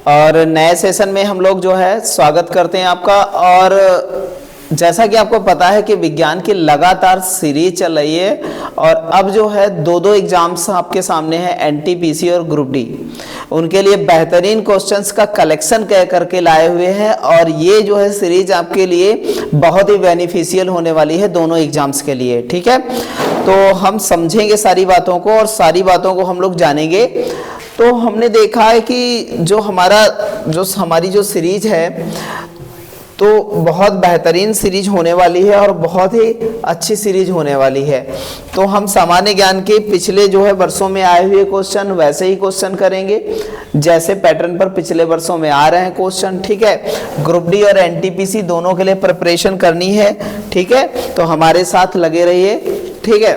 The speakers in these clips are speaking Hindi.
और नए सेशन में हम लोग जो है स्वागत करते हैं आपका। और जैसा कि आपको पता है कि विज्ञान की लगातार सीरीज चल रही है और अब जो है दो एग्जाम्स आपके सामने हैं, एनटीपीसी और ग्रुप डी। उनके लिए बेहतरीन क्वेश्चंस का कलेक्शन करके लाए हुए हैं और ये जो है सीरीज आपके लिए बहुत ही बेनिफिशियल होने वाली है दोनों एग्जाम्स के लिए। ठीक है, तो हम समझेंगे सारी बातों को और सारी बातों को हम लोग जानेंगे। तो हमने देखा है कि जो हमारी जो सीरीज है तो बहुत बेहतरीन सीरीज होने वाली है और बहुत ही अच्छी सीरीज होने वाली है। तो हम सामान्य ज्ञान के पिछले जो है वर्षों में आए हुए क्वेश्चन वैसे ही क्वेश्चन करेंगे जैसे पैटर्न पर पिछले वर्षों में आ रहे हैं क्वेश्चन। ठीक है, ग्रुप डी और एनटीपीसी दोनों के लिए प्रिपरेशन करनी है। ठीक है, तो हमारे साथ लगे रहिए। ठीक है,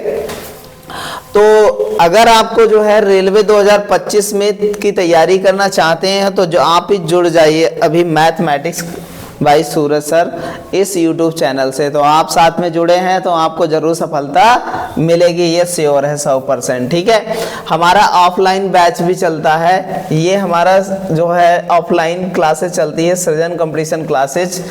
तो अगर आपको जो है रेलवे 2025 में की तैयारी करना चाहते हैं तो जो आप ही जुड़ जाइए अभी मैथमेटिक्स बाय सूरज सर इस YouTube चैनल से। तो आप साथ में जुड़े हैं तो आपको जरूर सफलता मिलेगी, ये श्योर है 100%। ठीक है, हमारा ऑफलाइन बैच भी चलता है। ये हमारा जो है ऑफलाइन क्लासेस चलती है, सृजन कंपटीशन क्लासेज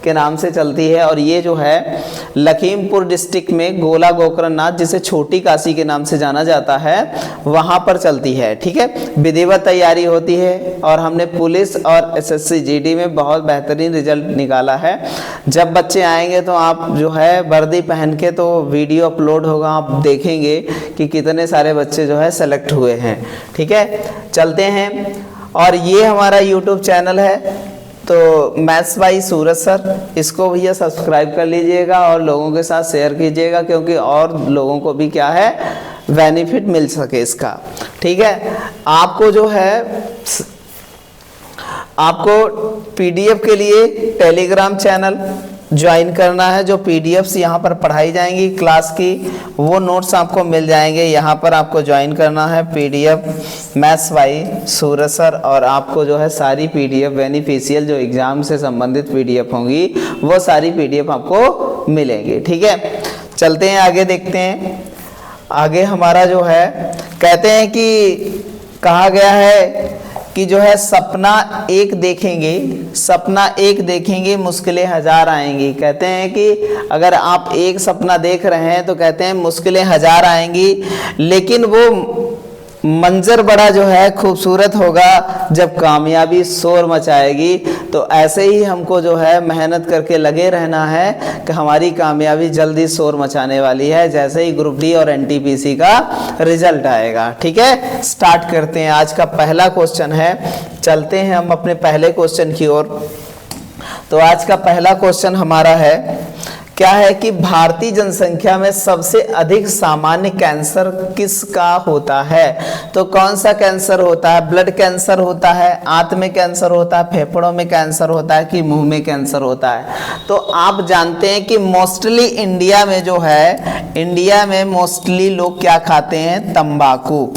के नाम से चलती है और ये जो है लखीमपुर डिस्ट्रिक्ट में गोला गोकर्णनाथ, जिसे छोटी काशी के नाम से जाना जाता है, वहाँ पर चलती है। ठीक है, विधिवत तैयारी होती है और हमने पुलिस और एसएससी जीडी में बहुत बेहतरीन रिजल्ट निकाला है। जब बच्चे आएंगे तो आप जो है वर्दी पहन के तो वीडियो अपलोड होगा, आप देखेंगे कि कितने सारे बच्चे जो है सेलेक्ट हुए हैं। ठीक है, चलते हैं। और ये हमारा यूट्यूब चैनल है तो मैथ्स बाय सूरज सर, इसको भैया सब्सक्राइब कर लीजिएगा और लोगों के साथ शेयर कीजिएगा क्योंकि और लोगों को भी क्या है बेनिफिट मिल सके इसका। ठीक है, आपको जो है आपको पीडीएफ के लिए टेलीग्राम चैनल ज्वाइन करना है। जो पीडीएफ्स यहाँ पर पढ़ाई जाएंगी क्लास की वो नोट्स आपको मिल जाएंगे, यहाँ पर आपको ज्वाइन करना है PDF maths by Suraj sir. और आपको जो है सारी पीडीएफ बेनिफिशियल जो एग्जाम से संबंधित पीडीएफ होंगी वो सारी पीडीएफ आपको मिलेंगी। ठीक है, चलते हैं आगे, देखते हैं आगे। हमारा जो है कहते हैं कि कहा गया है कि जो है सपना एक देखेंगे मुश्किलें हजार आएंगी। कहते हैं कि अगर आप एक सपना देख रहे हैं तो कहते हैं मुश्किलें हजार आएंगी, लेकिन वो मंजर बड़ा जो है खूबसूरत होगा जब कामयाबी शोर मचाएगी। तो ऐसे ही हमको जो है मेहनत करके लगे रहना है कि हमारी कामयाबी जल्दी शोर मचाने वाली है जैसे ही ग्रुप डी और एनटीपीसी का रिजल्ट आएगा। ठीक है, स्टार्ट करते हैं। आज का पहला क्वेश्चन है, चलते हैं हम अपने पहले क्वेश्चन की ओर। तो आज का पहला क्वेश्चन हमारा है, क्या है कि भारतीय जनसंख्या में सबसे अधिक सामान्य कैंसर किसका होता है? तो कौन सा कैंसर होता है? ब्लड कैंसर होता है, आंत में कैंसर होता है, फेफड़ों में कैंसर होता है कि मुंह में कैंसर होता है? तो आप जानते हैं कि मोस्टली इंडिया में जो है, इंडिया में मोस्टली लोग क्या खाते हैं? तंबाकू।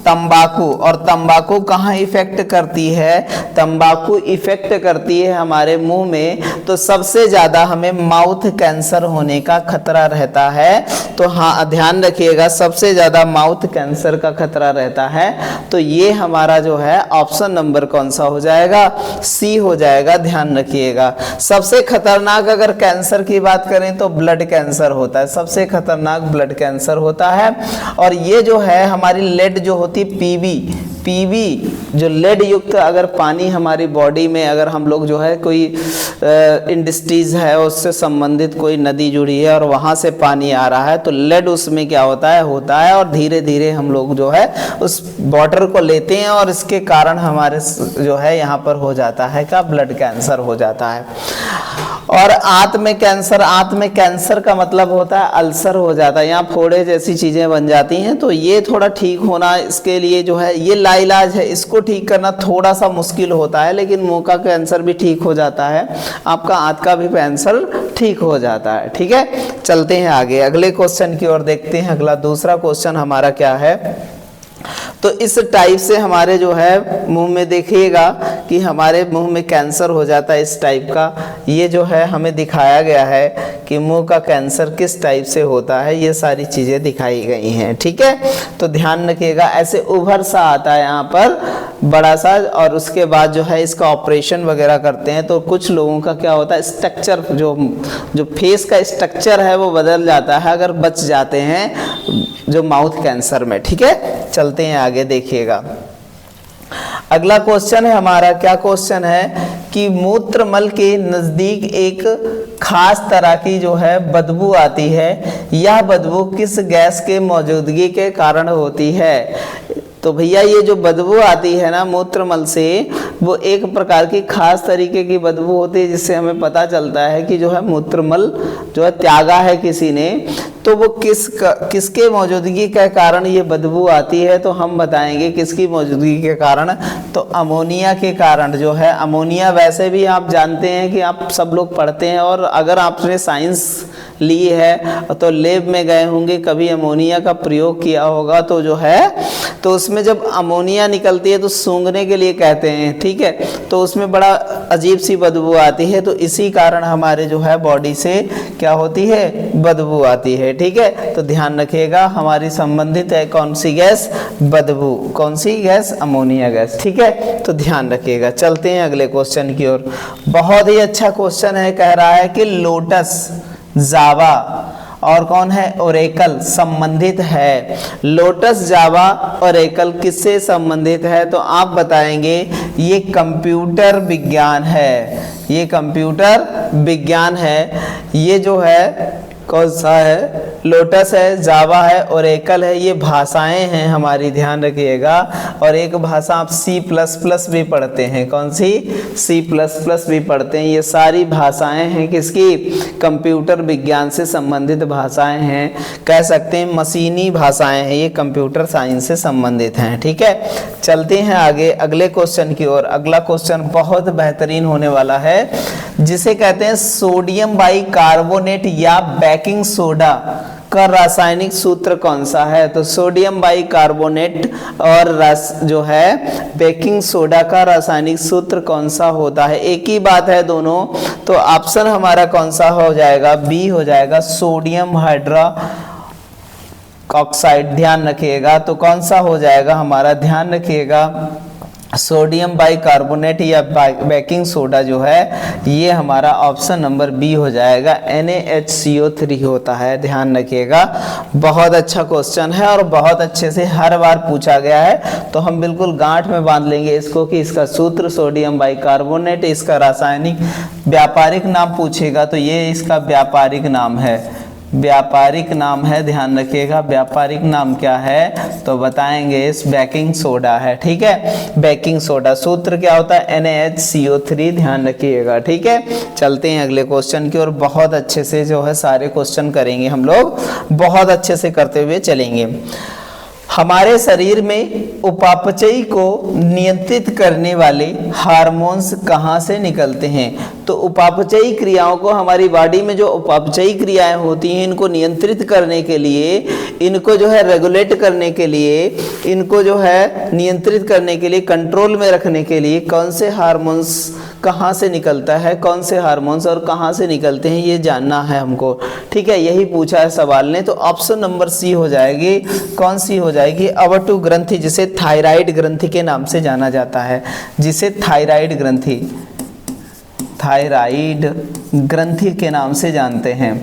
और तंबाकू कहाँ इफेक्ट करती है? तंबाकू इफेक्ट करती है हमारे मुंह में, तो सबसे ज्यादा हमें माउथ कैंसर होने का खतरा रहता है। तो हाँ, ध्यान रखिएगा, सबसे ज्यादा माउथ कैंसर का खतरा रहता है। तो ये हमारा जो है ऑप्शन नंबर कौन सा हो जाएगा? सी हो जाएगा, ध्यान रखिएगा। सबसे खतरनाक अगर कैंसर की बात करें तो ब्लड कैंसर होता है, सबसे खतरनाक ब्लड कैंसर होता है। और ये जो है हमारी लेड जो होती पीबी जो लेड युक्त अगर पानी हमारी बॉडी में अगर हम लोग जो है कोई इंडस्ट्रीज है उससे संबंधित कोई नदी जुड़ी है और वहाँ से पानी आ रहा है तो लेड उसमें क्या होता है और धीरे धीरे हम लोग जो है उस वाटर को लेते हैं और इसके कारण हमारे जो है यहाँ पर हो जाता है क्या? ब्लड कैंसर हो जाता है। और आंत में कैंसर का मतलब होता है अल्सर हो जाता है, यहाँ फोड़े जैसी चीजें बन जाती हैं। तो ये थोड़ा ठीक होना, इसके लिए जो है ये लाइलाज है, इसको ठीक करना थोड़ा सा मुश्किल होता है, लेकिन मुंह का कैंसर भी ठीक हो जाता है, आपका आंत का भी कैंसर ठीक हो जाता है। ठीक है, चलते हैं आगे अगले क्वेश्चन की ओर देखते हैं। अगला दूसरा क्वेश्चन हमारा क्या है? तो इस टाइप से हमारे जो है मुंह में देखिएगा कि हमारे मुंह में कैंसर हो जाता है इस टाइप का। ये जो है हमें दिखाया गया है कि मुंह का कैंसर किस टाइप से होता है, ये सारी चीज़ें दिखाई गई हैं। ठीक है, तो ध्यान रखिएगा। ऐसे उभर सा आता है यहाँ पर बड़ा सा, और उसके बाद जो है इसका ऑपरेशन वगैरह करते हैं। तो कुछ लोगों का क्या होता है, स्ट्रक्चर जो फेस का स्ट्रक्चर है वो बदल जाता है अगर बच जाते हैं जो माउथ कैंसर में। ठीक है, चलते हैं आगे, देखिएगा। अगला क्वेश्चन है हमारा, क्या क्वेश्चन है कि मूत्रमल के नजदीक एक खास तरह की जो है बदबू आती है, यह बदबू किस गैस के मौजूदगी के कारण होती है? तो भैया ये जो बदबू आती है ना मूत्रमल से, वो एक प्रकार की खास तरीके की बदबू होती है जिससे हमें पता चलता है कि जो है मूत्रमल जो है त्यागा है किसी ने। तो वो किसके मौजूदगी के कारण ये बदबू आती है? तो हम बताएंगे किसकी मौजूदगी के कारण, तो अमोनिया के कारण जो है। अमोनिया वैसे भी आप जानते हैं कि आप सब लोग पढ़ते हैं, और अगर आपने साइंस ली है तो लैब में गए होंगे, कभी अमोनिया का प्रयोग किया होगा, तो जो है तो उसमें जब अमोनिया निकलती है तो सूंघने के लिए कहते हैं। ठीक है, तो उसमें बड़ा अजीब सी बदबू आती है, तो इसी कारण हमारे जो है बॉडी से क्या होती है, बदबू आती है। ठीक है, तो ध्यान रखिएगा हमारी संबंधित है कौन सी गैस, बदबू। कौन सी गैस, अमोनिया गैस। ठीक है, तो ध्यान रखिएगा। चलते हैं अगले क्वेश्चन की ओर। बहुत ही अच्छा क्वेश्चन है, कह रहा है कि लोटस, जावा और कौन है, ओरेकल संबंधित है। लोटस, जावा, ओरेकल किससे संबंधित है? तो आप बताएंगे ये कंप्यूटर विज्ञान है, ये कंप्यूटर विज्ञान है। ये जो है कौन सा है, लोटस है, जावा है, ओरेकल है, ये भाषाएं हैं हमारी, ध्यान रखिएगा। और एक भाषा आप C++ भी पढ़ते हैं, कौन सी, C++ भी पढ़ते हैं। ये सारी भाषाएं हैं किसकी, कंप्यूटर विज्ञान से संबंधित भाषाएं हैं, कह सकते हैं मशीनी भाषाएं हैं, ये कंप्यूटर साइंस से संबंधित हैं। ठीक है, चलते हैं आगे अगले क्वेश्चन की ओर। अगला क्वेश्चन बहुत बेहतरीन होने वाला है, जिसे कहते हैं सोडियम बाइकार्बोनेट या बेकिंग सोडा का रासायनिक सूत्र कौन सा है? तो सोडियम बाइकार्बोनेट और जो है बेकिंग सोडा का रासायनिक सूत्र कौन सा होता है? एक ही बात है दोनों, तो ऑप्शन हमारा कौन सा हो जाएगा, बी हो जाएगा, सोडियम हाइड्रोक्साइड। ध्यान रखिएगा, तो कौन सा हो जाएगा हमारा, ध्यान रखिएगा, सोडियम बाइकार्बोनेट या बेकिंग सोडा जो है ये हमारा ऑप्शन नंबर बी हो जाएगा, NaHCO3 होता है। ध्यान रखिएगा, बहुत अच्छा क्वेश्चन है और बहुत अच्छे से हर बार पूछा गया है, तो हम बिल्कुल गांठ में बांध लेंगे इसको कि इसका सूत्र सोडियम बाइकार्बोनेट, इसका रासायनिक व्यापारिक नाम पूछेगा तो ये इसका व्यापारिक नाम है, व्यापारिक नाम है। ध्यान रखिएगा व्यापारिक नाम क्या है, तो बताएंगे इस बेकिंग सोडा है। ठीक है, बेकिंग सोडा सूत्र क्या होता है, NaHCO3। ध्यान रखिएगा। ठीक है, चलते हैं अगले क्वेश्चन की ओर। बहुत अच्छे से जो है सारे क्वेश्चन करेंगे हम लोग, बहुत अच्छे से करते हुए चलेंगे। हमारे शरीर में उपापचयी को नियंत्रित करने वाले हार्मोन्स कहाँ से निकलते हैं? तो उपापचयी क्रियाओं को, हमारी बॉडी में जो उपापचयी क्रियाएं होती हैं इनको नियंत्रित करने के लिए, इनको जो है रेगुलेट करने के लिए, इनको जो है नियंत्रित करने के लिए, कंट्रोल में रखने के लिए कौन से हार्मोन्स कहाँ से निकलता है, कौन से हार्मोन्स और कहाँ से निकलते हैं ये जानना है हमको। ठीक है, यही पूछा है सवाल ने, तो ऑप्शन नंबर सी हो जाएगी। कौन सी हो जाएगी, अवटु ग्रंथि, जिसे थायराइड ग्रंथि के नाम से जाना जाता है, जिसे थायराइड ग्रंथि, थायराइड ग्रंथि के नाम से जानते हैं।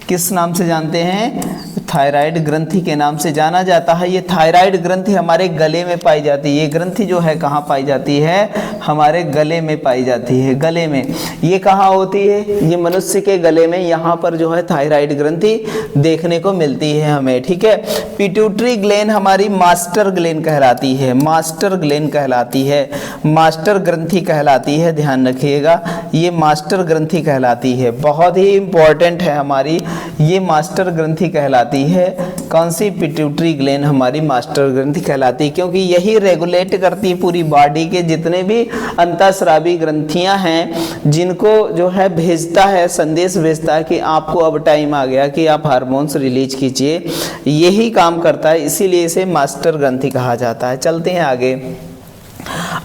किस नाम से जानते हैं, थायराइड ग्रंथि के नाम से जाना जाता है। ये थायराइड ग्रंथि हमारे गले में पाई जाती है। ये ग्रंथि जो है कहाँ पाई जाती है, हमारे गले में पाई जाती है, गले में। ये कहाँ होती है, ये मनुष्य के गले में, यहाँ पर जो है थायराइड ग्रंथि देखने को मिलती है हमें। ठीक है, पिट्यूटरी ग्लैंड हमारी मास्टर ग्लैंड कहलाती है, मास्टर ग्लैंड कहलाती है, मास्टर ग्रंथि कहलाती है। ध्यान रखिएगा, ये मास्टर ग्रंथि कहलाती है, बहुत ही इंपॉर्टेंट है हमारी ये मास्टर ग्रंथि कहलाती है। कौन सी? पिट्यूटरी ग्लैंड हमारी मास्टर ग्रंथि कहलाती है, क्योंकि यही रेगुलेट करती है पूरी बॉडी के जितने भी अंतःस्रावी ग्रंथियां हैं, जिनको जो है भेजता है, संदेश भेजता है कि आपको अब टाइम आ गया कि आप हार्मोन्स रिलीज कीजिए, यही काम करता है, इसीलिए इसे मास्टर ग्रंथि कहा जाता है। चलते हैं आगे।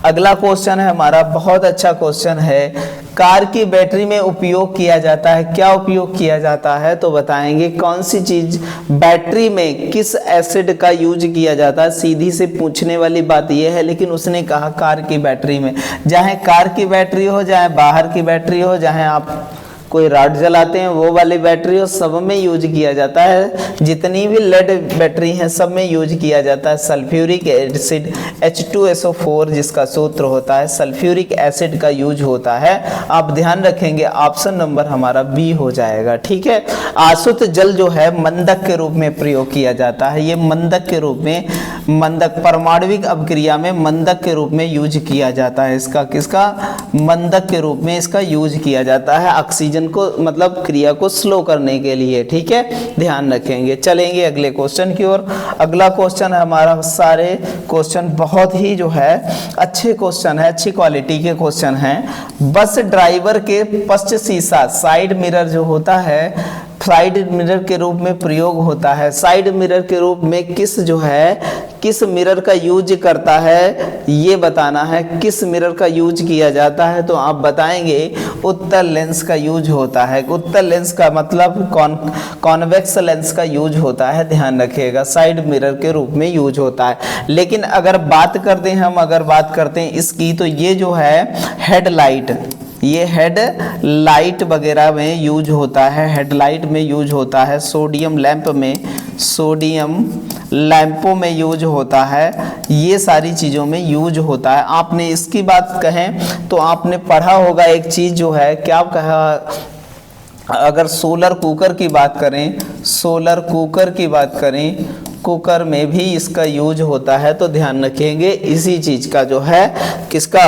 अगला क्वेश्चन है हमारा, बहुत अच्छा क्वेश्चन है। कार की बैटरी में उपयोग किया जाता है, क्या उपयोग किया जाता है? तो बताएंगे कौन सी चीज बैटरी में किस एसिड का यूज किया जाता है। सीधी से पूछने वाली बात यह है, लेकिन उसने कहा कार की बैटरी में। चाहे कार की बैटरी हो, चाहे बाहर की बैटरी हो, चाहे आप कोई रॉड जलाते हैं वो वाली बैटरी हो, सब में यूज किया जाता है। जितनी भी लेड बैटरी हैं सब में यूज किया जाता है सल्फ्यूरिक एसिड H2SO4, जिसका सूत्र होता है सल्फ्यूरिक एसिड का यूज होता है। आप ध्यान रखेंगे ऑप्शन नंबर हमारा बी हो जाएगा, ठीक है। आसुत जल जो है मंदक के रूप में प्रयोग किया जाता है। ये मंदक के रूप में, मंदक परमाणविक अभिक्रिया में मंदक के रूप में यूज किया जाता है। इसका किसका? मंदक के रूप में इसका यूज किया जाता है, ऑक्सीजन को मतलब क्रिया को स्लो करने के लिए, ठीक है, ध्यान रखेंगे। चलेंगे अगले क्वेश्चन की ओर। अगला क्वेश्चन है हमारा, सारे क्वेश्चन बहुत ही जो है अच्छे क्वेश्चन है, अच्छी क्वालिटी के क्वेश्चन हैं। बस ड्राइवर के पश्च शीशा, साइड मिरर जो होता है, साइड मिरर के रूप में प्रयोग होता है। साइड मिरर के रूप में किस जो है, किस मिरर का यूज करता है, ये बताना है। किस मिरर का यूज किया जाता है? तो आप बताएंगे उत्तल लेंस का यूज होता है। उत्तल लेंस का मतलब कॉन्वेक्स लेंस का यूज होता है, ध्यान रखिएगा। साइड मिरर के रूप में यूज होता है। लेकिन अगर बात करते हैं हम, अगर बात करते हैं इसकी, तो ये जो है हेडलाइट, ये हेड लाइट वगैरह में यूज होता है, हेडलाइट में यूज होता है, सोडियम लैंप में, सोडियम लैंपों में यूज होता है, ये सारी चीज़ों में यूज होता है। आपने इसकी बात कहें तो आपने पढ़ा होगा एक चीज़ जो है, क्या कहा, अगर सोलर कुकर की बात करें, सोलर कुकर की बात करें, कुकर में भी इसका यूज होता है। तो ध्यान रखेंगे इसी चीज का जो है, किसका,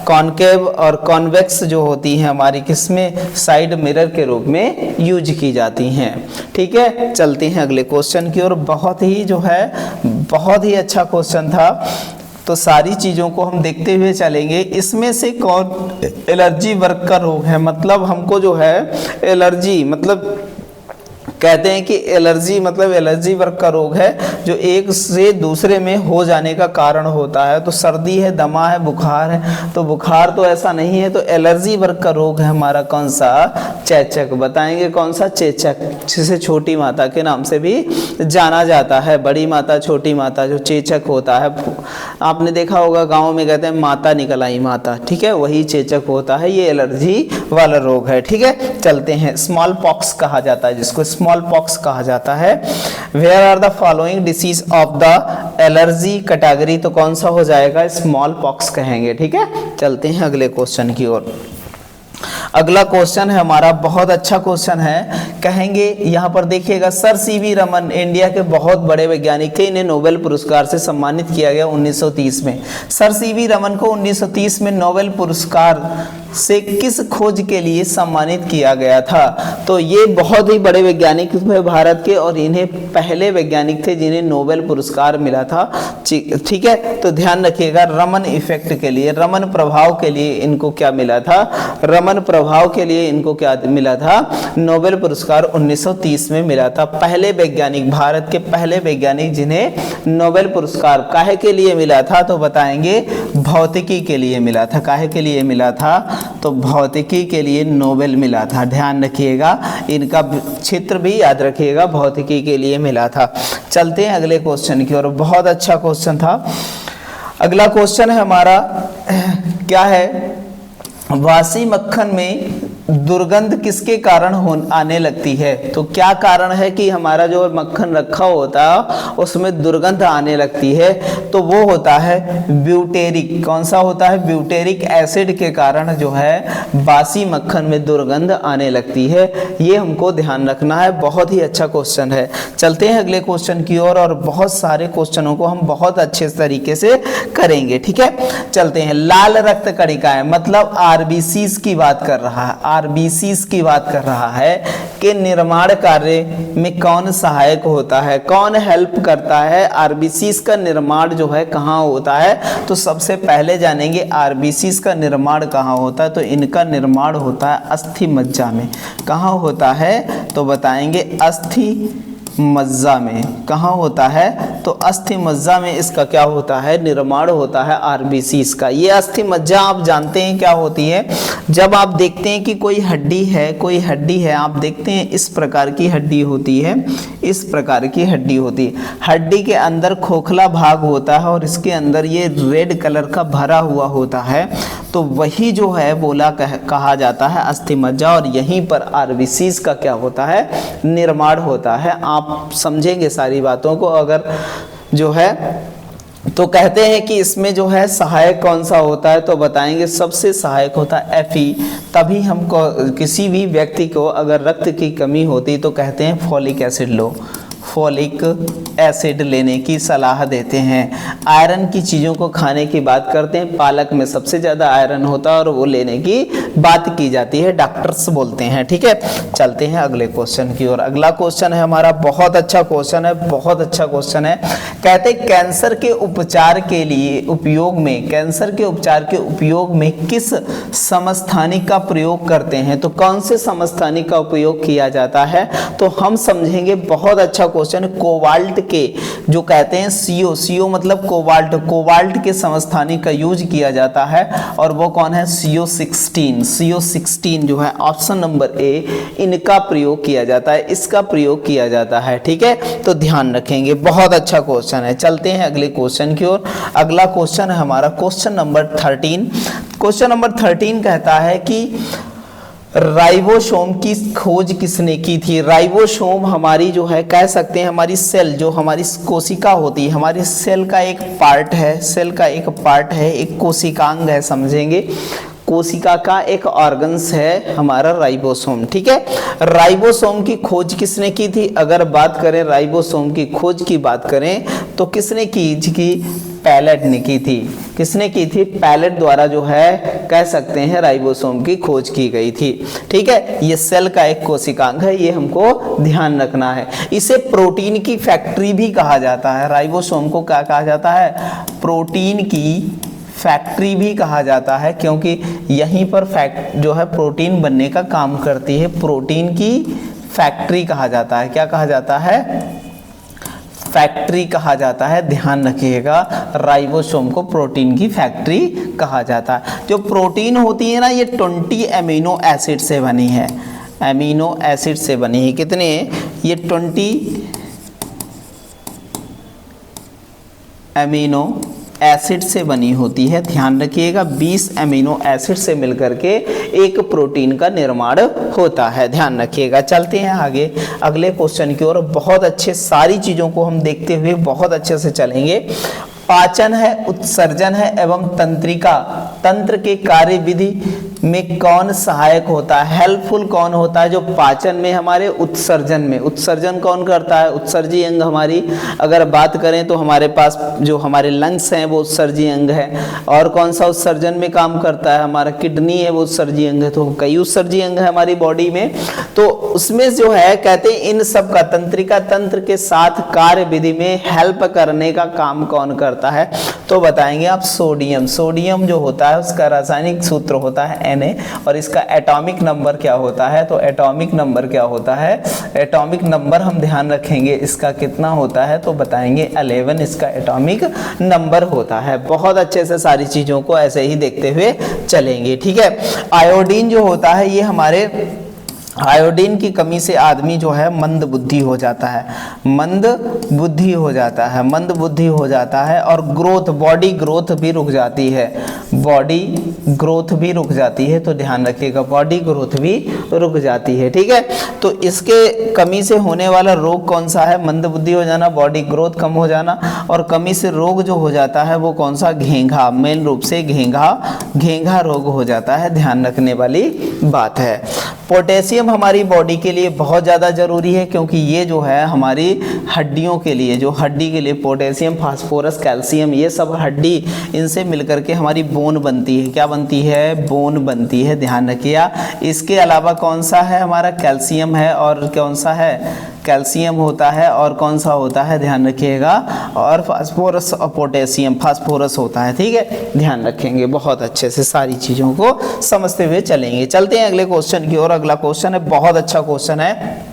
कॉनकेव और कॉन्वेक्स जो होती हैं हमारी, किसमें, साइड मिरर के रूप में यूज की जाती हैं, ठीक है। चलते हैं अगले क्वेश्चन की ओर। बहुत ही जो है बहुत ही अच्छा क्वेश्चन था, तो सारी चीज़ों को हम देखते हुए चलेंगे। इसमें से कौन एलर्जी वर्ग का रोग है? मतलब हमको जो है एलर्जी, मतलब कहते हैं कि एलर्जी मतलब एलर्जी वर्ग का रोग है जो एक से दूसरे में हो जाने का कारण होता है। तो सर्दी है, दमा है, बुखार है, तो बुखार तो ऐसा नहीं है, तो एलर्जी वर्ग का रोग है हमारा कौन सा? चेचक। बताएंगे कौन सा? चेचक, जिसे छोटी माता के नाम से भी जाना जाता है। बड़ी माता, छोटी माता, जो चेचक होता है, आपने देखा होगा गाँव में कहते हैं माता निकल आई माता, ठीक है, वही चेचक होता है। ये एलर्जी वाला रोग है, ठीक है। चलते हैं, स्मॉल पॉक्स कहा जाता है जिसको, स्मॉल पॉक्स कहा जाता है। Where are the following disease of the allergy category? तो कौन सा हो जाएगा? स्मॉल पॉक्स कहेंगे, ठीक है। चलते हैं अगले क्वेश्चन की ओर। अगला क्वेश्चन है हमारा, बहुत अच्छा क्वेश्चन है। कहेंगे यहाँ पर देखिएगा, सर सीवी रमन इंडिया के बहुत बड़े वैज्ञानिक थे, इन्हें नोबेल पुरस्कार से सम्मानित किया गया 1930 में। सर सीवी रमन को 1930 में नोबेल पुरस्कार से किस खोज के लिए सम्मानित किया गया था? तो ये बहुत ही बड़े वैज्ञानिक थे भारत के, और इन्हें पहले वैज्ञानिक थे जिन्हें नोबेल पुरस्कार मिला था, ठीक है। तो ध्यान रखिएगा, रमन इफेक्ट के लिए, रमन प्रभाव के लिए इनको क्या मिला था? रमन प्रभाव के लिए इनको क्या मिला था? नोबेल पुरस्कार 1930 में मिला था। पहले वैज्ञानिक, भारत के पहले वैज्ञानिक जिन्हें नोबेल पुरस्कार काहे के लिए मिला था? तो बताएंगे भौतिकी के लिए मिला था। काहे के लिए मिला था? तो भौतिकी के लिए नोबेल मिला था। ध्यान रखिएगा, इनका क्षेत्र भी याद रखिएगा, भौतिकी के लिए मिला था। चलते हैं अगले क्वेश्चन की ओर। बहुत अच्छा क्वेश्चन था। अगला क्वेश्चन है हमारा, क्या है? वासी मक्खन में दुर्गंध किसके कारण आने लगती है? तो क्या कारण है कि हमारा जो मक्खन रखा होता है उसमें दुर्गंध आने लगती है? तो वो होता है ब्यूटेरिक। कौन सा होता है? ब्यूटेरिक एसिड के कारण जो है बासी मक्खन में दुर्गंध आने लगती है। ये हमको ध्यान रखना है, बहुत ही अच्छा क्वेश्चन है। चलते हैं अगले क्वेश्चन की ओर, और बहुत सारे क्वेश्चनों को हम बहुत अच्छे तरीके से करेंगे, ठीक है। चलते हैं, लाल रक्त कणिकाएं मतलब आरबीसीज की बात कर रहा है। आरबीसीज की बात कर रहा है कि निर्माण कार्य में कौन सहायक होता है, कौन हेल्प करता है, आरबीसीज का निर्माण जो है कहाँ होता है। तो सबसे पहले जानेंगे आरबीसीज का निर्माण कहाँ होता है। तो इनका निर्माण होता है अस्थि मज्जा में। कहाँ होता है तो बताएंगे अस्थि मज्जा में। कहाँ होता है तो अस्थि मज्जा में इसका क्या होता है, निर्माण होता है आरबीसीज का। ये अस्थि मज्जा आप जानते हैं क्या होती है। जब आप देखते हैं कि कोई हड्डी है, आप देखते हैं इस प्रकार की हड्डी होती है, इस प्रकार की हड्डी होती है। हड्डी के अंदर खोखला भाग होता है और इसके अंदर ये रेड कलर का भरा हुआ होता है। तो वही जो है बोला कहा जाता है अस्थि मज्जा, और यहीं पर आरबीसीज का क्या होता है, निर्माण होता है। आप समझेंगे सारी बातों को अगर जो है। तो कहते हैं कि इसमें जो है सहायक कौन सा होता है, तो बताएंगे सबसे सहायक होता है Fe। तभी हम किसी भी व्यक्ति को अगर रक्त की कमी होती तो कहते हैं फॉलिक एसिड लो, फॉलिक एसिड लेने की सलाह देते हैं। आयरन की चीज़ों को खाने की बात करते हैं, पालक में सबसे ज़्यादा आयरन होता है और वो लेने की बात की जाती है, डॉक्टर्स बोलते हैं। ठीक है, चलते हैं अगले क्वेश्चन की ओर। अगला क्वेश्चन है हमारा, बहुत अच्छा क्वेश्चन है, बहुत अच्छा क्वेश्चन है। कहते हैं कैंसर के उपचार के लिए उपयोग में, कैंसर के उपचार के उपयोग में किस समस्थानिक का प्रयोग करते हैं। तो कौन से समस्थानिक का उपयोग किया जाता है, तो हम समझेंगे। बहुत अच्छा क्वेश्चन। कोबाल्ट के जो कहते हैं CO मतलब कोबाल्ट के समस्थानिक का यूज किया जाता है और वो कौन है, CO16 जो है ऑप्शन नंबर ए, इनका प्रयोग किया जाता है, इसका प्रयोग किया जाता है। ठीक है, तो ध्यान रखेंगे, बहुत अच्छा क्वेश्चन है। चलते हैं अगले क्वेश्चन की ओर। अगला क्वेश्चन है हमारा क्वेश्चन नंबर 13। क्वेश्चन नंबर 13 कहता है कि राइबोसोम की खोज किसने की थी। राइबोसोम हमारी जो है कह सकते हैं हमारी सेल, जो हमारी कोशिका होती है, हमारी सेल का एक पार्ट है, सेल का एक पार्ट है, एक कोशिकांग है, समझेंगे। कोशिका का एक ऑर्गन्स है हमारा राइबोसोम। ठीक है, राइबोसोम की खोज किसने की थी। अगर बात करें राइबोसोम की खोज की बात करें तो किसने की पैलेट ने की थी। किसने की थी, पैलेट द्वारा जो है कह सकते हैं राइबोसोम की खोज की गई थी। ठीक है, ये सेल का एक कोशिकांग है, ये हमको ध्यान रखना है। इसे प्रोटीन की फैक्ट्री भी कहा जाता है। राइबोसोम को क्या कहा जाता है, प्रोटीन की फैक्ट्री भी कहा जाता है, क्योंकि यहीं पर जो है प्रोटीन बनने का काम करती है। प्रोटीन की फैक्ट्री कहा जाता है। क्या कहा जाता है, फैक्ट्री कहा जाता है। ध्यान रखिएगा, राइबोसोम को प्रोटीन की फैक्ट्री कहा जाता है। जो प्रोटीन होती है ना, ये 20 एमिनो एसिड से बनी है, एमिनो एसिड से बनी है। कितने, ये 20 एमिनो एसिड से बनी होती है। ध्यान रखिएगा, 20 एमिनो एसिड से मिलकर के एक प्रोटीन का निर्माण होता है। ध्यान रखिएगा। चलते हैं आगे अगले क्वेश्चन की ओर। बहुत अच्छे, सारी चीज़ों को हम देखते हुए बहुत अच्छे से चलेंगे। पाचन है, उत्सर्जन है एवं तंत्रिका, तंत्र के कार्य विधि में कौन सहायक होता है, हेल्पफुल कौन होता है। जो पाचन में हमारे उत्सर्जन में, उत्सर्जन कौन करता है, उत्सर्जी अंग हमारी अगर बात करें तो हमारे पास जो हमारे लंग्स हैं वो उत्सर्जी अंग है। और कौन सा उत्सर्जन में काम करता है, हमारा किडनी है वो उत्सर्जी अंग है। तो कई उत्सर्जी अंग है हमारी बॉडी में, तो उसमें जो है कहते हैं इन सब का तंत्रिका, तंत्र के साथ कार्य विधि में हेल्प करने का काम कौन करता है। तो बताएंगे आप सोडियम। सोडियम जो होता है उसका रासायनिक सूत्र होता है Na और इसका एटॉमिक नंबर क्या होता है, तो एटॉमिक नंबर क्या होता है, एटॉमिक नंबर हम ध्यान रखेंगे इसका कितना होता है, तो बताएंगे 11 इसका एटॉमिक नंबर होता है। बहुत अच्छे से सारी चीज़ों को ऐसे ही देखते हुए चलेंगे। ठीक है, आयोडीन जो होता है ये हमारे, आयोडीन की कमी से आदमी जो है मंद बुद्धि हो जाता है, मंद बुद्धि हो जाता है, मंद बुद्धि हो जाता है। और ग्रोथ, बॉडी ग्रोथ भी रुक जाती है, बॉडी ग्रोथ भी रुक जाती है। तो ध्यान रखिएगा, बॉडी ग्रोथ भी रुक जाती है। ठीक है, तो इसके कमी से होने वाला रोग कौन सा है, मंद बुद्धि हो जाना, बॉडी ग्रोथ कम हो जाना। और कमी से रोग जो हो जाता है वो कौन सा, घेंघा, मेन रूप से घेंघा रोग हो जाता है। ध्यान रखने वाली बात है। पोटेशियम हमारी बॉडी के लिए बहुत ज़्यादा ज़रूरी है, क्योंकि ये जो है हमारी हड्डियों के लिए, जो हड्डी के लिए पोटेशियम, फास्फोरस, कैल्शियम, ये सब हड्डी, इनसे मिलकर के हमारी बोन बनती है। क्या बनती है? बोन बनती है, ध्यान रखिएगा। इसके अलावा कौन सा है? हमारा कैल्शियम है, और कौन सा है? कैल्शियम होता है, और कौन सा होता है? ध्यान रखिएगा, और फास्फोरस और पोटेशियम, फास्फोरस होता है। ठीक है, ध्यान रखेंगे, बहुत अच्छे से सारी चीज़ों को समझते हुए चलेंगे। चलते हैं अगले क्वेश्चन की ओर। अगला क्वेश्चन है, बहुत अच्छा क्वेश्चन है।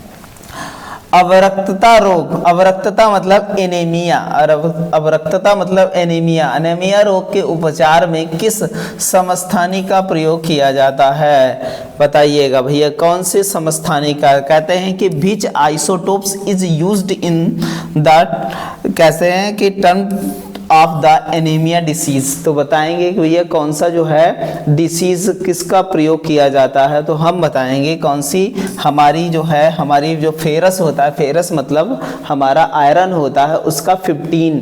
अवरक्तता रोग, अवरक्तता मतलब एनीमिया, और अवरक्तता मतलब एनीमिया, एनीमिया रोग के उपचार में किस समस्थानी का प्रयोग किया जाता है? बताइएगा भैया, कौन से समस्थानी का? कहते हैं कि which isotopes is used in the, कहते हैं कि term of the anaemia disease. तो बताएंगे कि भैया कौन सा जो है डिसीज किसका प्रयोग किया जाता है? तो हम बताएंगे कौन सी हमारी जो है, हमारी जो फेरस होता है, फेरस मतलब हमारा आयरन होता है, उसका 15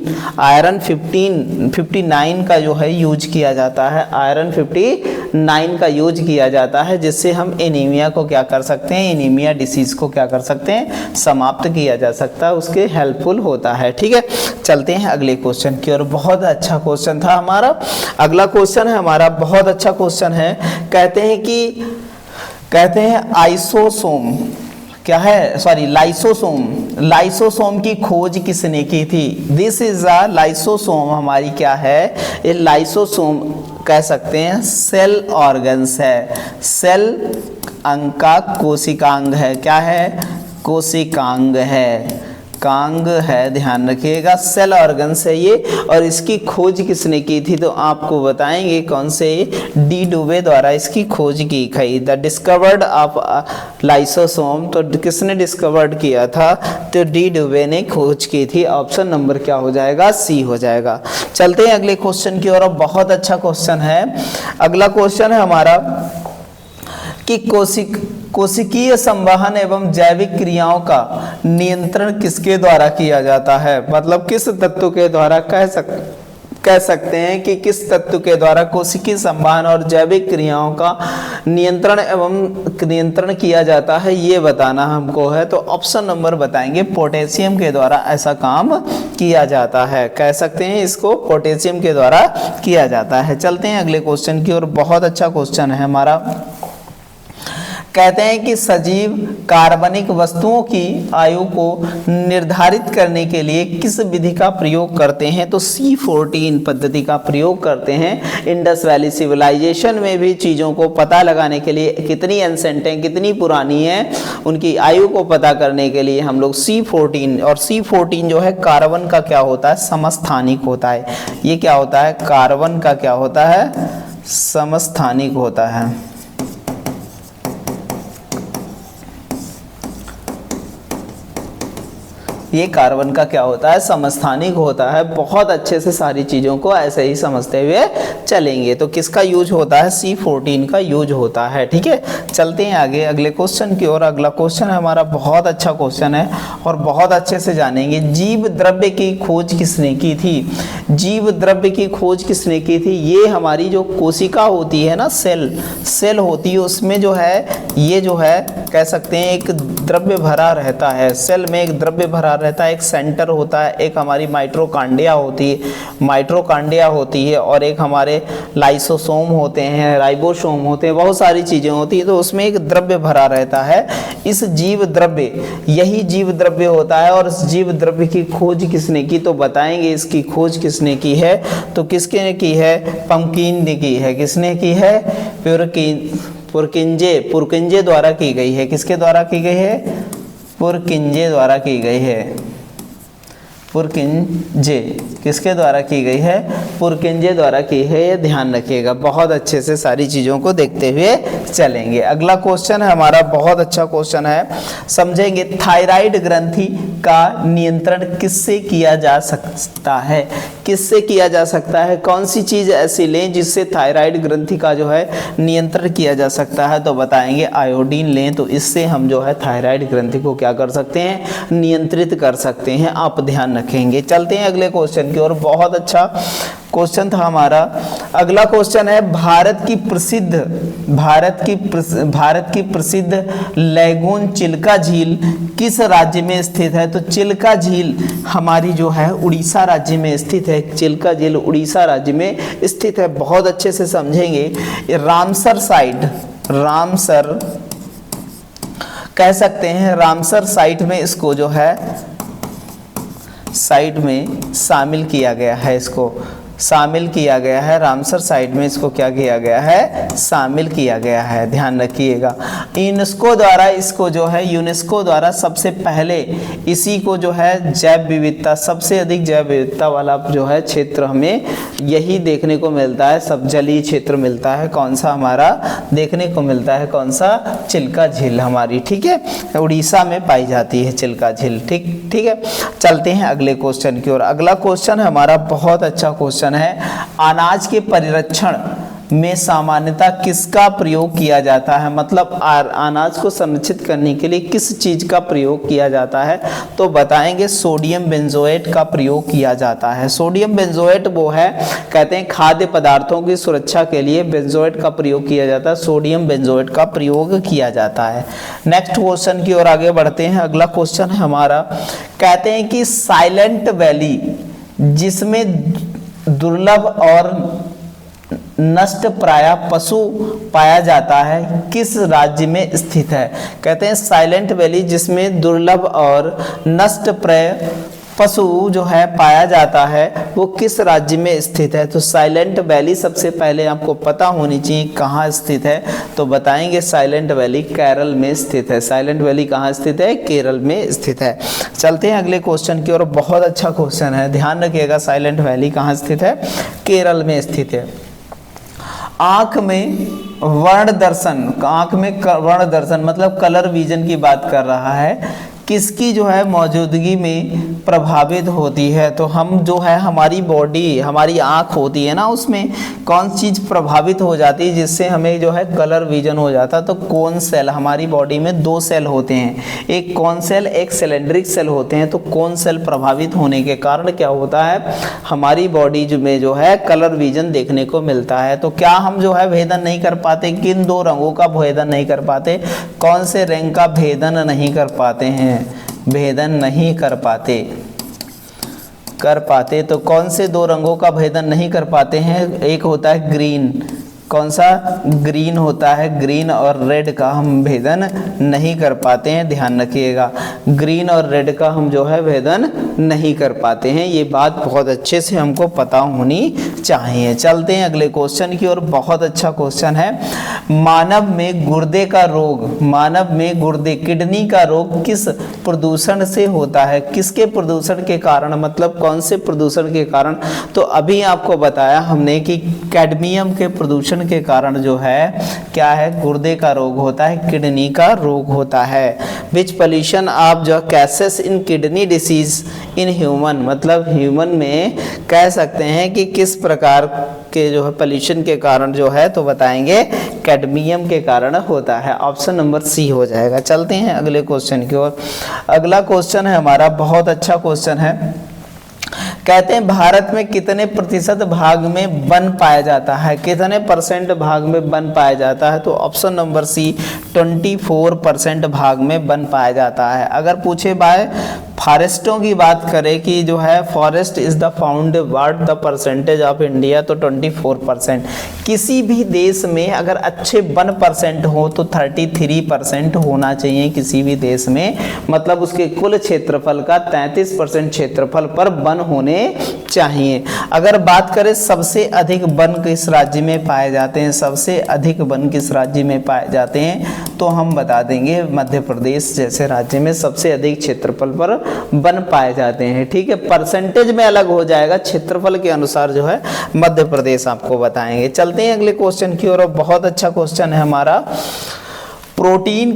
59 का जो है यूज किया जाता है। आयरन 59 का यूज किया जाता है, जिससे हम एनीमिया को क्या कर सकते हैं? एनीमिया डिसीज को क्या कर सकते हैं? समाप्त किया जा सकता है, उसके हेल्पफुल होता है। ठीक है, चलते हैं अगले क्वेश्चन की ओर। बहुत अच्छा क्वेश्चन था हमारा। अगला क्वेश्चन है हमारा, बहुत अच्छा क्वेश्चन है। कहते हैं आइसोसोम, क्या है? Sorry, lysosome. लाइसोसोम की खोज किसने की थी? दिस इज अ लाइसोसोम, हमारी क्या है? ये लाइसोसोम कह सकते हैं सेल ऑर्गन्स है। सेल अंग का कोशिकांग है। क्या है? कोशिकांग है, कांग है, ध्यान रखिएगा। सेल ऑर्गन्स है ये, और इसकी खोज किसने की थी? तो आपको बताएंगे कौन से? डी डुबे द्वारा इसकी खोज की गई। द डिस्कवर्ड ऑफ लाइसोसोम, तो किसने डिस्कवर्ड किया था? तो डी डुबे ने खोज की थी। ऑप्शन नंबर क्या हो जाएगा? सी हो जाएगा। चलते हैं अगले क्वेश्चन की ओर। बहुत अच्छा क्वेश्चन है। अगला क्वेश्चन है हमारा कि कोशिकीय संवहन एवं जैविक क्रियाओं का नियंत्रण किसके द्वारा किया जाता है? मतलब किस तत्व के द्वारा? कह सकते हैं कि किस तत्व के द्वारा कोशिकीय संवहन और जैविक क्रियाओं का नियंत्रण किया जाता है, ये बताना हमको है। तो ऑप्शन नंबर बताएंगे, पोटेशियम के द्वारा ऐसा काम किया जाता है। कह सकते हैं इसको पोटेशियम के द्वारा किया जाता है। चलते हैं अगले क्वेश्चन की ओर। बहुत अच्छा क्वेश्चन है हमारा। कहते हैं कि सजीव कार्बनिक वस्तुओं की आयु को निर्धारित करने के लिए किस विधि का प्रयोग करते हैं? तो C14 पद्धति का प्रयोग करते हैं। इंडस वैली सिविलाइजेशन में भी चीज़ों को पता लगाने के लिए, कितनी एंसेंट हैं, कितनी पुरानी हैं, उनकी आयु को पता करने के लिए हम लोग C14, और C14 जो है कार्बन का क्या होता है? समस्थानिक होता है। ये क्या होता है? कार्बन का क्या होता है? समस्थानिक होता है। ये कार्बन का क्या होता है? समस्थानिक होता है। बहुत अच्छे से सारी चीज़ों को ऐसे ही समझते हुए चलेंगे। तो किसका यूज होता है? C14 का यूज होता है। ठीक है, चलते हैं आगे अगले क्वेश्चन की ओर। अगला क्वेश्चन है हमारा, बहुत अच्छा क्वेश्चन है और बहुत अच्छे से जानेंगे। जीव द्रव्य की खोज किसने की थी? जीव द्रव्य की खोज किसने की थी? ये हमारी जो कोशिका होती है ना, सेल होती है, उसमें जो है ये जो है कह सकते हैं एक द्रव्य भरा रहता है। सेल में एक द्रव्य भरा रहता है, एक सेंटर होता है, एक हमारी माइटोकॉन्ड्रिया होती है, और एक हमारे लाइसोसोम होते हैं, राइबोसोम होते हैं, बहुत सारी चीज़ें होती हैं। तो उसमें एक द्रव्य भरा रहता है। इस जीव द्रव्य, यही जीव द्रव्य होता है। और इस जीव द्रव्य की खोज किसने की? तो बताएंगे इसकी खोज किसने की है? तो किसने की है? पंपकिन ने की है। किसने की है? पुरकिंजे द्वारा की गई है। किसके द्वारा की गई है? पुरकिंजे द्वारा की गई है। पुरकिंजे किसके द्वारा की गई है? पुरकिंजे द्वारा की है। ये ध्यान रखिएगा, बहुत अच्छे से सारी चीज़ों को देखते हुए चलेंगे। अगला क्वेश्चन है हमारा, बहुत अच्छा क्वेश्चन है, समझेंगे। थायराइड ग्रंथि का नियंत्रण किससे किया जा सकता है? किससे किया जा सकता है? कौन सी चीज़ ऐसी लें जिससे थायराइड ग्रंथि का जो है नियंत्रण किया जा सकता है? तो बताएंगे आयोडीन लें, तो इससे हम जो है थायराइड ग्रंथि को क्या कर सकते हैं? नियंत्रित कर सकते हैं। आप ध्यान रखेंगे। चलते हैं अगले क्वेश्चन की ओर। बहुत अच्छा क्वेश्चन था हमारा। अगला क्वेश्चन है भारत की प्रसिद्ध लैगून चिल्का झील किस राज्य में स्थित है? तो चिल्का झील हमारी जो है उड़ीसा राज्य में स्थित है। चिल्का झील उड़ीसा राज्य में स्थित है। बहुत अच्छे से समझेंगे। रामसर कह सकते हैं, रामसर साइट में इसको जो है साइट में शामिल किया गया है। इसको शामिल किया गया है रामसर साइट में, इसको क्या किया गया है? शामिल किया गया है। ध्यान रखिएगा। यूनेस्को द्वारा इसको जो है यूनेस्को द्वारा सबसे पहले इसी को जो है जैव विविधता, सबसे अधिक जैव विविधता वाला जो है क्षेत्र हमें यही देखने को मिलता है। सब जलीय क्षेत्र मिलता है। कौन सा हमारा देखने को मिलता है? कौन सा? चिल्का झील हमारी, ठीक है, उड़ीसा में पाई जाती है चिल्का झील। ठीक है। चलते हैं अगले क्वेश्चन की ओर। अगला क्वेश्चन हमारा बहुत अच्छा क्वेश्चन है। अनाज के परिरक्षण में सामान्यतः किसका प्रयोग किया जाता है? मतलब अनाज को संरक्षित करने के लिए किस चीज का प्रयोग किया जाता है? तो बताएंगे सोडियम बेंजोएट का प्रयोग किया जाता है। सोडियम बेंजोएट वो है, कहते हैं खाद्य पदार्थों की सुरक्षा के लिए बेंजोएट का प्रयोग किया जाता है। सोडियम बेंजोएट का प्रयोग किया जाता है। नेक्स्ट क्वेश्चन की ओर आगे बढ़ते हैं। अगला क्वेश्चन है हमारा, कहते हैं कि साइलेंट वैली जिसमें दुर्लभ और नष्ट प्राय पशु पाया जाता है किस राज्य में स्थित है? कहते हैं साइलेंट वैली जिसमें दुर्लभ और नष्ट प्राय पशु जो है पाया जाता है वो किस राज्य में स्थित है? तो साइलेंट वैली सबसे पहले आपको पता होनी चाहिए कहाँ स्थित है। तो बताएंगे साइलेंट वैली केरल में स्थित है। साइलेंट वैली कहाँ स्थित है? केरल में स्थित है। चलते हैं अगले क्वेश्चन की ओर। बहुत अच्छा क्वेश्चन है, ध्यान रखिएगा। साइलेंट वैली कहाँ स्थित है? केरल में स्थित है। आंख में वर्ण दर्शन मतलब कलर विजन की बात कर रहा है, किसकी जो है मौजूदगी में प्रभावित होती है? तो हम जो है हमारी बॉडी, हमारी आंख होती है ना, उसमें कौन चीज प्रभावित हो जाती है जिससे हमें जो है कलर विजन हो जाता है? तो कोन सेल। हमारी बॉडी में दो सेल होते हैं, एक कोन सेल, एक सिलेंड्रिक सेल होते हैं। तो कोन सेल प्रभावित होने के कारण क्या होता है? हमारी बॉडी में जो है कलर विजन देखने को मिलता है। तो क्या हम जो है भेदन नहीं कर पाते? किन दो रंगों का भेदन नहीं कर पाते? कौन से रंग का भेदन नहीं कर पाते हैं? भेदन नहीं कर पाते तो कौन से दो रंगों का भेदन नहीं कर पाते हैं? एक होता है ग्रीन। कौन सा? ग्रीन होता है। ग्रीन और रेड का हम भेदन नहीं कर पाते हैं। ध्यान रखिएगा, ग्रीन और रेड का हम जो है भेदन नहीं कर पाते हैं। ये बात बहुत अच्छे से हमको पता होनी चाहिए। चलते हैं अगले क्वेश्चन की ओर। बहुत अच्छा क्वेश्चन है। मानव में गुर्दे किडनी का रोग किस प्रदूषण से होता है? किसके प्रदूषण के कारण? मतलब कौन से प्रदूषण के कारण? तो अभी आपको बताया हमने कि कैडमियम के प्रदूषण के कारण जो है क्या है? गुर्दे का रोग होता है, किडनी का रोग होता है। विच पॉल्यूशन आप जो cases in kidney disease in human, मतलब ह्यूमन में कह सकते हैं कि किस प्रकार के जो है पॉल्यूशन के कारण जो है, तो बताएंगे कैडमियम के कारण होता है। ऑप्शन नंबर सी हो जाएगा। चलते हैं अगले क्वेश्चन की ओर। अगला क्वेश्चन है हमारा, बहुत अच्छा क्वेश्चन है। कहते हैं भारत में कितने प्रतिशत भाग में वन पाया जाता है? कितने परसेंट भाग में वन पाया जाता है? तो ऑप्शन नंबर सी 24% भाग में वन पाया जाता है। अगर पूछे बाय फॉरेस्टों की बात करें कि जो है forest is the found what the percentage of India, तो 24%। किसी भी देश में अगर अच्छे 1% हो तो 33% होना चाहिए किसी भी देश में, मतलब उसके कुल क्षेत्रफल का 33% क्षेत्रफल पर वन होने चाहिए। अगर बात करें सबसे अधिक वन किस राज्य में पाए जाते हैं, सबसे अधिक वन किस राज्य में पाए जाते हैं, तो हम बता देंगे मध्य प्रदेश जैसे राज्य में सबसे अधिक क्षेत्रफल पर वन पाए जाते हैं। ठीक है, परसेंटेज में अलग हो जाएगा, क्षेत्रफल के अनुसार जो है मध्य प्रदेश आपको बताएंगे। चलते हैं अगले क्वेश्चन की ओर। बहुत अच्छा क्वेश्चन है हमारा। प्रोटीन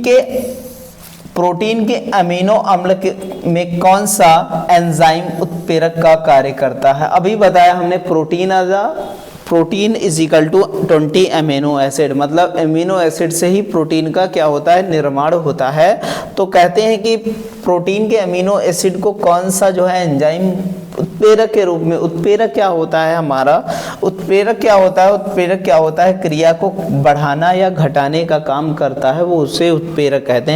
के अमीनो अम्ल में कौन सा एंजाइम उत्प्रेरक का कार्य करता है? अभी बताया हमने protein protein is equal to 20 amino acid, मतलब अमीनो एसिड से ही प्रोटीन का क्या होता है, निर्माण होता है। तो कहते हैं कि प्रोटीन के अमीनो एसिड को कौन सा जो है एंजाइम उत्प्रेरक के रूप में, उत्प्रेरक क्या होता है हमारा, उत्प्रेरक क्या होता है, उत्प्रेरक क्या होता है, क्रिया को बढ़ाना या घटाने का काम करता है, वो उसे उत्प्रेरक कहते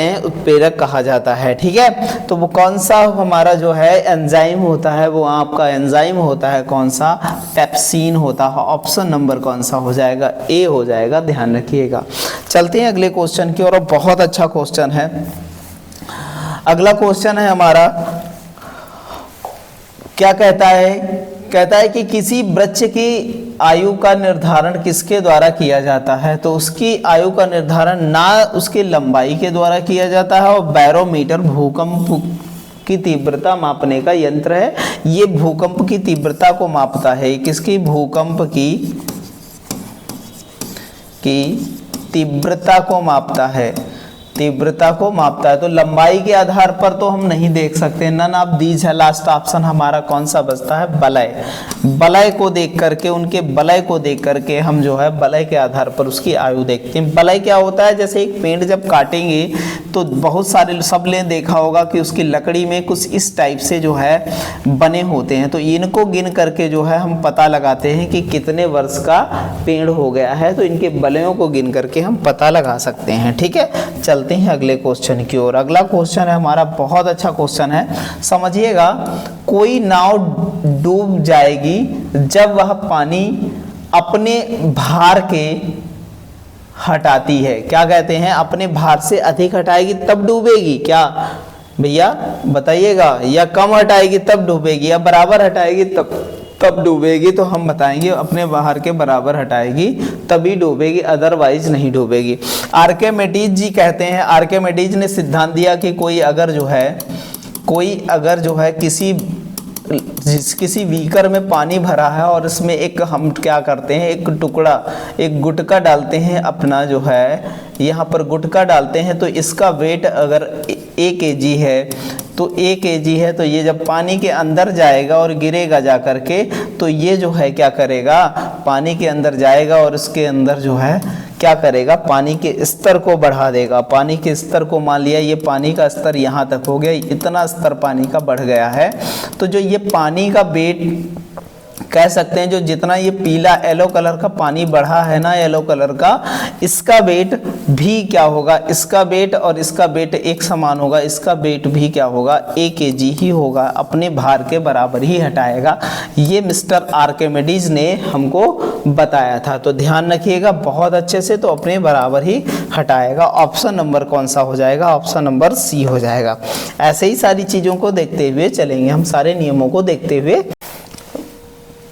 हैं उत्प्रेरक कहा जाता है। ठीक है, तो वो कौन सा हमारा जो है एंजाइम होता है, वो आपका एंजाइम होता है कौन सा, पेप्सिन होता है। ऑप्शन नंबर कौन सा हो जाएगा, ए हो जाएगा, ध्यान रखिएगा। चलते हैं अगले क्वेश्चन की ओर, बहुत अच्छा क्वेश्चन है। अगला क्वेश्चन है हमारा, क्या कहता है, कहता है कि किसी वृक्ष की आयु का निर्धारण किसके द्वारा किया जाता है। तो उसकी आयु का निर्धारण ना उसकी लंबाई के द्वारा किया जाता है, और बैरोमीटर भूकंप की तीव्रता मापने का यंत्र है, ये भूकंप की तीव्रता को मापता है। किसकी, भूकंप की तीव्रता को मापता है, तीव्रता को मापता है। तो लंबाई के आधार पर तो हम नहीं देख सकते, नन ऑफ दीज है, लास्ट ऑप्शन हमारा कौन सा बचता है, बलय। बलय को देख करके, उनके बलय को देख करके हम जो है बलय के आधार पर उसकी आयु देखते हैं। बलय क्या होता है, जैसे एक पेड़ जब काटेंगे तो बहुत सारे, सब ने देखा होगा कि उसकी लकड़ी में कुछ इस टाइप से जो है बने होते हैं, तो इनको गिन करके जो है हम पता लगाते हैं कि कितने वर्ष का पेड़ हो गया है, तो इनके बलयों को गिन करके हम पता लगा सकते हैं। ठीक है, चलते हैं अगले क्वेश्चन की ओर। अगला क्वेश्चन है हमारा, बहुत अच्छा क्वेश्चन है, समझिएगा। कोई नाव डूब जाएगी जब वह पानी अपने भार के हटाती है। क्या कहते हैं, अपने भार से अधिक हटाएगी तब डूबेगी, क्या भैया बताइएगा, या कम हटाएगी तब डूबेगी, या बराबर हटाएगी तब डूबेगी। तो हम बताएंगे अपने बाहर के बराबर हटाएगी तभी डूबेगी, अदरवाइज नहीं डूबेगी। आर्किमिडीज जी कहते हैं, आर्किमिडीज ने सिद्धांत दिया कि कोई अगर जो है किसी बीकर में पानी भरा है और इसमें एक, हम क्या करते हैं, एक टुकड़ा, एक गुटका डालते हैं, अपना जो है यहाँ पर गुटका डालते हैं, तो इसका वेट अगर 1 kg है, तो 1 kg है, तो ये जब पानी के अंदर जाएगा और गिरेगा जा करके, तो ये जो है क्या करेगा, पानी के अंदर जाएगा और इसके अंदर जो है क्या करेगा, पानी के स्तर को बढ़ा देगा। पानी के स्तर को, मान लिया ये पानी का स्तर यहाँ तक हो गया, इतना स्तर पानी का बढ़ गया है, तो जो ये पानी का वेट कह सकते हैं, जो जितना ये पीला येलो कलर का पानी बढ़ा है ना, येलो कलर का, इसका वेट भी क्या होगा, इसका वेट और इसका वेट एक समान होगा, इसका वेट भी क्या होगा, 1 kg ही होगा, अपने भार के बराबर ही हटाएगा। ये मिस्टर आर्किमिडीज ने हमको बताया था, तो ध्यान रखिएगा बहुत अच्छे से, तो अपने बराबर ही हटाएगा। ऑप्शन नंबर कौन सा हो जाएगा, ऑप्शन नंबर सी हो जाएगा। ऐसे ही सारी चीज़ों को देखते हुए चलेंगे हम, सारे नियमों को देखते हुए।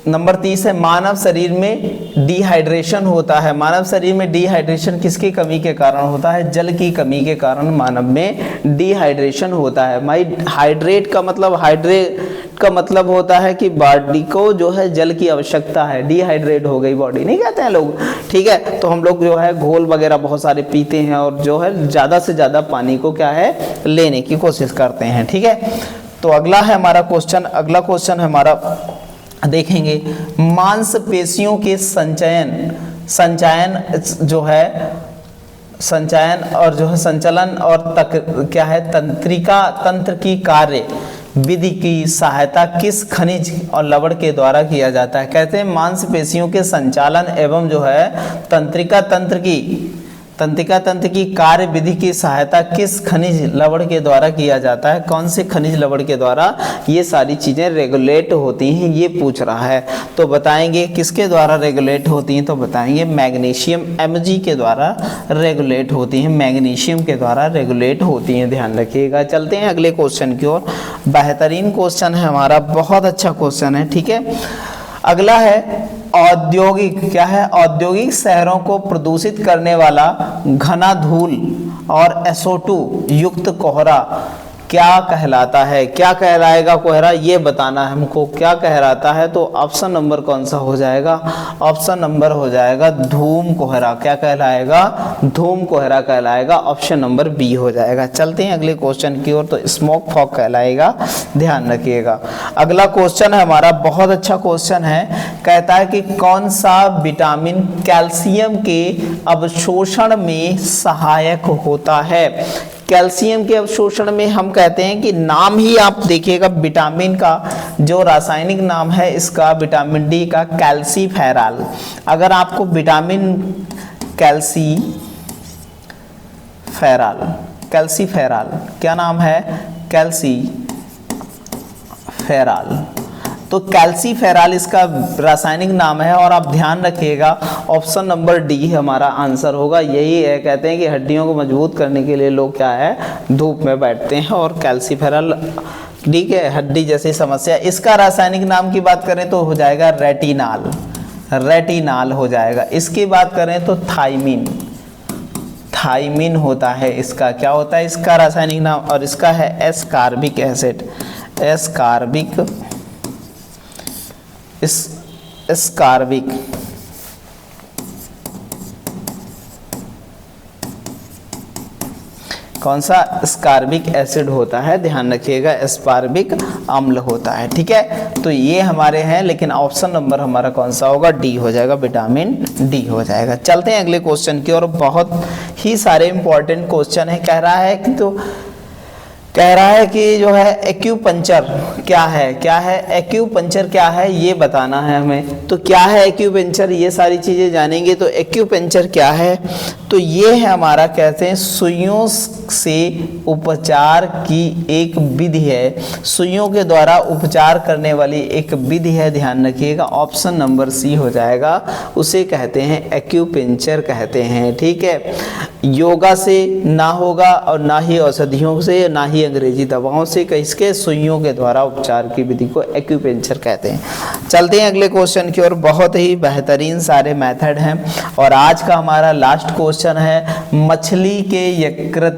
नंबर 30 है, मानव शरीर में डिहाइड्रेशन होता है। मानव शरीर में डिहाइड्रेशन किसकी कमी के कारण होता है, जल की कमी के कारण मानव में डिहाइड्रेशन होता है। हाइड्रेट का मतलब होता है कि बॉडी को जो है जल की आवश्यकता है, डिहाइड्रेट हो गई बॉडी, नहीं कहते हैं लोग। ठीक है, तो हम लोग जो है घोल वगैरह बहुत सारे पीते हैं और जो है ज़्यादा से ज़्यादा पानी को क्या है, लेने की कोशिश करते हैं। ठीक है, तो अगला है हमारा क्वेश्चन, अगला क्वेश्चन है हमारा, देखेंगे मांसपेशियों के संचयन जो है, संचयन और जो है संचलन और क्या है, तंत्र की कार्य विधि की सहायता किस खनिज और लवण के द्वारा किया जाता है। कहते हैं मांसपेशियों के संचालन एवं जो है तंत्रिका तंत्र की कार्य विधि की सहायता किस खनिज लवण के द्वारा किया जाता है। कौन से खनिज लवण के द्वारा ये सारी चीजें रेगुलेट होती हैं, ये पूछ रहा है। तो बताएंगे किसके द्वारा रेगुलेट होती हैं, तो बताएंगे मैग्नीशियम Mg के द्वारा रेगुलेट होती हैं, मैग्नीशियम के द्वारा रेगुलेट होती हैं, ध्यान रखिएगा। चलते हैं अगले क्वेश्चन की ओर। बेहतरीन क्वेश्चन है हमारा, बहुत अच्छा क्वेश्चन है। ठीक है, अगला है औद्योगिक, क्या है, औद्योगिक शहरों को प्रदूषित करने वाला घना धूल और SO2 युक्त कोहरा क्या कहलाता है, क्या कहलाएगा कोहरा, ये बताना है हमको क्या कहलाता है। तो ऑप्शन नंबर कौन सा हो जाएगा, ऑप्शन नंबर हो जाएगा धूम कोहरा। क्या कहलाएगा, धूम कोहरा कहलाएगा, ऑप्शन नंबर बी हो जाएगा। चलते हैं अगले क्वेश्चन की ओर। तो स्मोक फॉग कहलाएगा, ध्यान रखिएगा। अगला क्वेश्चन है हमारा, बहुत अच्छा क्वेश्चन है। कहता है कि कौन सा विटामिन कैल्शियम के अवशोषण में सहायक होता है। कैल्शियम के अवशोषण में हम कहते हैं कि नाम ही आप देखिएगा, विटामिन का जो रासायनिक नाम है इसका, विटामिन डी का कैल्सीफेरॉल। अगर आपको विटामिन कैल्सीफेरॉल क्या नाम है, कैल्सीफेरॉल, तो कैल्सीफेरॉल इसका रासायनिक नाम है। और आप ध्यान रखिएगा ऑप्शन नंबर डी हमारा आंसर होगा। यही है, कहते हैं कि हड्डियों को मजबूत करने के लिए लोग क्या है, धूप में बैठते हैं। और कैल्सीफेरॉल ठीक है, हड्डी जैसी समस्या। इसका रासायनिक नाम की बात करें तो हो जाएगा रेटिनॉल, रेटिनॉल हो जाएगा। इसकी बात करें तो थाइमिन होता है इसका, क्या होता है इसका रासायनिक नाम। और इसका है एस्कॉर्बिक एसिड, एस्कॉर्बिक कौन सा, एस्कॉर्बिक एसिड होता है, ध्यान रखिएगा, एस्कॉर्बिक अम्ल होता है। ठीक है, तो ये हमारे हैं, लेकिन ऑप्शन नंबर हमारा कौन सा होगा, डी हो जाएगा, विटामिन डी हो जाएगा। चलते हैं अगले क्वेश्चन की ओर। बहुत ही सारे इंपॉर्टेंट क्वेश्चन है। कह रहा है कि जो है एक्यूपंक्चर क्या है, एक्यूपंक्चर क्या है ये बताना है हमें। तो क्या है एक्यूपंक्चर, ये सारी चीजें जानेंगे। तो एक्यूपंक्चर क्या है, तो ये है हमारा, कहते हैं सुइयों से उपचार की एक विधि है, सुइयों के द्वारा उपचार करने वाली एक विधि है, ध्यान रखिएगा। ऑप्शन नंबर सी हो जाएगा, उसे कहते हैं एक्यूपंक्चर कहते हैं। ठीक है, योगा से ना होगा और ना ही औषधियों से, ना ही अंग्रेजी दवाओं से, किसके, सुइयों के द्वारा उपचार की विधि को एक्यूपंक्चर कहते हैं। चलते हैं अगले क्वेश्चन की ओर। बहुत ही बेहतरीन सारे मेथड हैं। और आज का हमारा लास्ट क्वेश्चन है, मछली के यकृत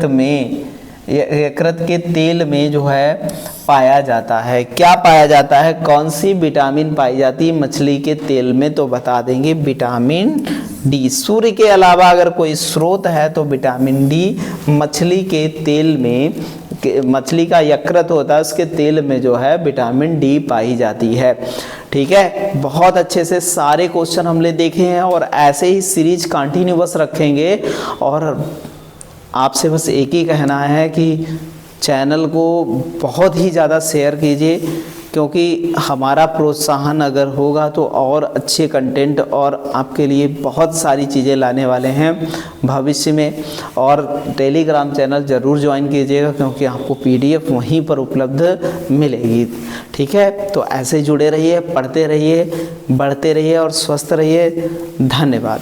के तेल में जो है पाया जाता है, क्या पाया जाता है, कौन सी विटामिन पाई जाती है मछली के तेल में, तो बता देंगे विटामिन डी। सूर्य के अलावा अगर कोई स्रोत है तो विटामिन डी मछली के तेल में, मछली का यकृत होता है उसके तेल में जो है विटामिन डी पाई जाती है। ठीक है, बहुत अच्छे से सारे क्वेश्चन हमने देखे हैं और ऐसे ही सीरीज कंटिन्यू बस रखेंगे। और आपसे बस एक ही कहना है कि चैनल को बहुत ही ज़्यादा शेयर कीजिए, क्योंकि हमारा प्रोत्साहन अगर होगा तो और अच्छे कंटेंट और आपके लिए बहुत सारी चीज़ें लाने वाले हैं भविष्य में। और टेलीग्राम चैनल ज़रूर ज्वाइन कीजिएगा, क्योंकि आपको पीडीएफ वहीं पर उपलब्ध मिलेगी। ठीक है, तो ऐसे जुड़े रहिए, पढ़ते रहिए, बढ़ते रहिए और स्वस्थ रहिए। धन्यवाद।